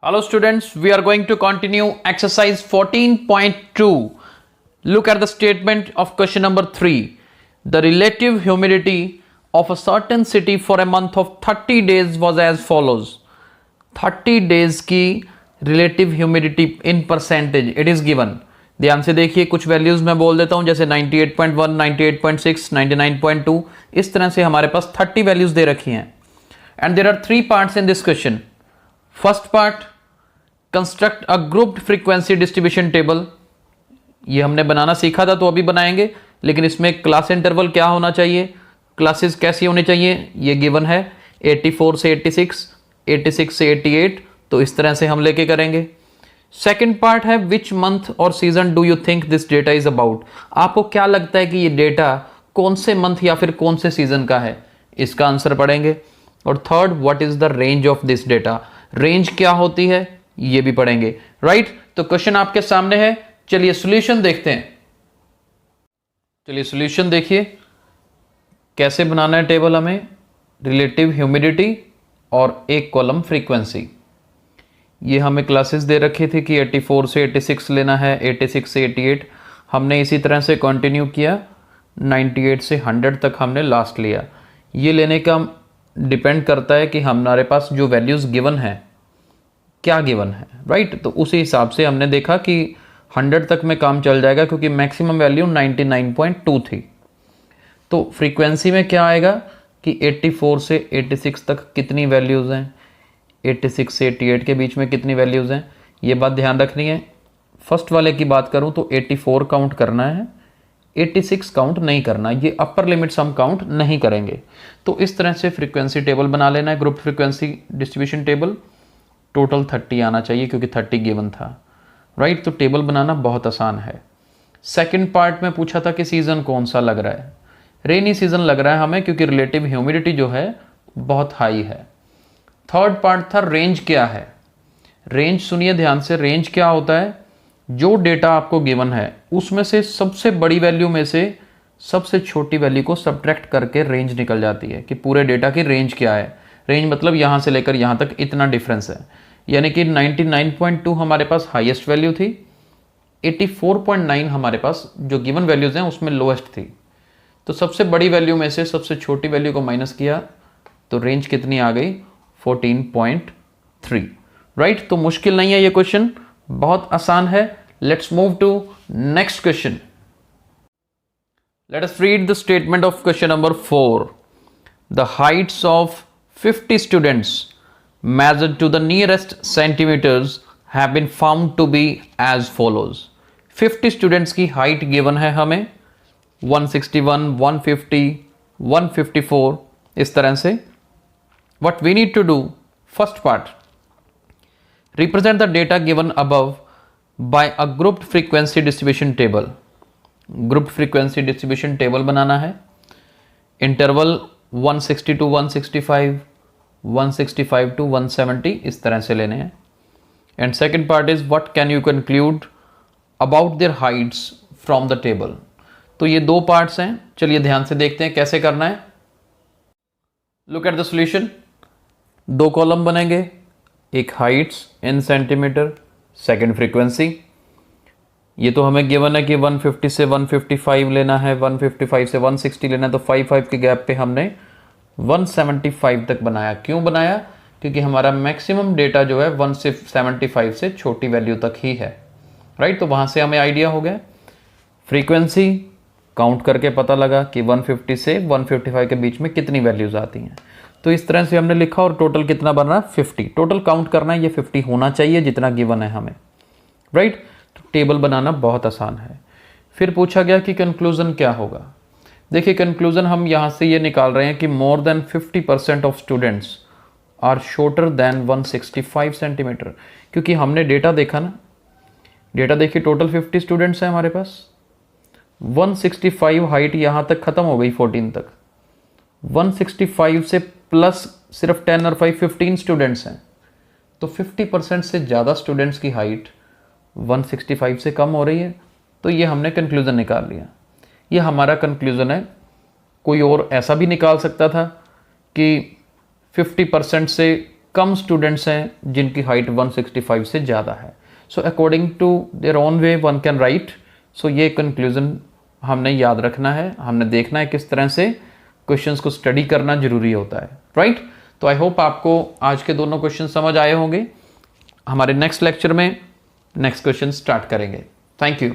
Hello students, we are going to continue exercise 14.2. Look at the statement of question number 3. The relative humidity of a certain city for a month of 30 days was as follows. 30 days की relative humidity in percentage it is given. ध्यान से देखिए, कुछ values मैं बोल देता हूं जैसे 98.1, 98.6, 99.2. इस तरह से हमारे पास 30 वैल्यूज दे रखी हैं. And there are 3 parts in this question. First part, construct a grouped frequency distribution table. ये हमने बनाना सीखा था तो अभी बनाएंगे, लेकिन इसमें क्लास इंटरवल क्या होना चाहिए, क्लासेस कैसी होनी चाहिए, ये गिवन है. 84 से 86, 86 से 88, तो इस तरह से हम लेके करेंगे. सेकेंड पार्ट है विच मंथ और season do you think this data is about. आपको क्या लगता है कि ये डेटा कौन से मंथ या फिर कौन से सीजन का है, इसका आंसर पढ़ेंगे. और third, what is the range of this data. Range क्या होती है ये भी पढ़ेंगे. राइट, तो क्वेश्चन आपके सामने है. चलिए सॉल्यूशन देखते हैं. चलिए सॉल्यूशन देखिए कैसे बनाना है टेबल. हमें रिलेटिव ह्यूमिडिटी और एक कॉलम फ्रीक्वेंसी. ये हमें क्लासेस दे रखी थी कि 84 से 86 लेना है, 86 से 88. हमने इसी तरह से कंटिन्यू किया, 98 से 100 तक हमने लास्ट लिया. ये लेने का डिपेंड करता है कि हमारे पास जो वैल्यूज़ गिवन है क्या गिवन है. राइट, तो उसी हिसाब से हमने देखा कि 100 तक में काम चल जाएगा क्योंकि मैक्सिमम वैल्यू 99.2 थी. तो फ्रीक्वेंसी में क्या आएगा कि 84 से 86 तक कितनी वैल्यूज़ हैं, 86 से 88 के बीच में कितनी वैल्यूज़ हैं, ये बात ध्यान रखनी है. फर्स्ट वाले की बात करूं तो 84 काउंट करना है, 86 काउंट नहीं करना. ये अपर लिमिट्स हम काउंट नहीं करेंगे. तो इस तरह से फ्रीक्वेंसी टेबल बना लेना है, group frequency distribution table. Total 30 आना चाहिए क्योंकि 30 गिवन था. राइट, तो टेबल बनाना बहुत आसान है. सेकंड पार्ट में पूछा था कि सीज़न कौन सा लग रहा है. रेनी सीज़न लग रहा है हमें क्योंकि रिलेटिव ह्यूमिडिटी जो है बहुत हाई है. थर्ड पार्ट था रेंज क्या है. रेंज सुनिए ध्यान से, रेंज क्या होता है, जो डेटा आपको गिवन है उसमें से सबसे बड़ी वैल्यू में से सबसे छोटी वैल्यू को सब्ट्रैक्ट करके रेंज निकल जाती है कि पूरे डेटा की रेंज क्या है. रेंज मतलब यहाँ से लेकर यहाँ तक इतना डिफरेंस है. यानी कि 99.2 हमारे पास हाईएस्ट वैल्यू थी, 84.9 हमारे पास जो गिवन वैल्यूज़ हैं उसमें लोएस्ट थी. तो सबसे बड़ी वैल्यू में से सबसे छोटी वैल्यू को माइनस किया तो रेंज कितनी आ गई, 14.3. राइट, तो मुश्किल नहीं है ये क्वेश्चन, बहुत आसान है. Let's move to next question. Let us read the statement of question number 4. The heights of 50 students measured to the nearest centimeters have been found to be as follows. 50 students की height given है हमें 161, 150, 154 इस तरह से. What we need to do, first part, represent the data given above by a grouped frequency distribution table. grouped frequency distribution table बनाना है. Interval 160 to 165, 165 to 170 इस तरह से लेने हैं. And second part is what can you conclude about their Heights from the table. तो ये 2 parts हैं. चलिए ध्यान से देखते हैं कैसे करना है. Look at the solution. 2 column बनेंगे, एक heights in centimetre, second frequency. ये तो हमें गिवन है कि 150 से 155 लेना है, 155 से 160 लेना है. तो 5 के गैप पे हमने 175 तक बनाया. क्यों बनाया, क्योंकि हमारा मैक्सिमम डेटा जो है 175 से छोटी वैल्यू तक ही है. राइट, तो वहाँ से हमें आइडिया हो गया. फ्रीक्वेंसी काउंट करके पता लगा कि 150 से 155 के बीच में कितनी वैल्यूज आती हैं. तो इस तरह से हमने लिखा और टोटल कितना बन रहा है 50. टोटल काउंट करना है, ये 50 होना चाहिए जितना गिवन है हमें. राइट, तो टेबल बनाना बहुत आसान है. फिर पूछा गया कि कंक्लूजन क्या होगा. देखिए कंक्लूजन हम यहाँ से ये निकाल रहे हैं कि more than 50% of students are shorter than 165 centimetre. क्योंकि हमने डेटा देखा ना, डेटा देखिए टोटल 50 स्टूडेंट्स हैं हमारे पास. 165 हाइट यहाँ तक ख़त्म हो गई 14 तक. 165 से प्लस सिर्फ 10 और 5 15 स्टूडेंट्स हैं. तो 50% से ज़्यादा स्टूडेंट्स की हाइट 165 से कम हो रही है. तो ये हमने कंक्लूजन निकाल लिया. ये हमारा कंक्लूजन है. कोई और ऐसा भी निकाल सकता था कि 50% से कम स्टूडेंट्स हैं जिनकी हाइट 165 से ज़्यादा है। So according to their own way one can write. So ये कंक्लूजन हमने याद रखना है, हमने देखना है किस तरह से क्वेश्चंस को स्टडी करना जरूरी होता है, राइट। तो आई होप आपको आज के दोनों क्वेश्चन समझ आए होंगे। हमारे नेक्स्ट लेक्चर में नेक्स्ट क्वेश्चन स्टार्ट करेंगे। Thank you.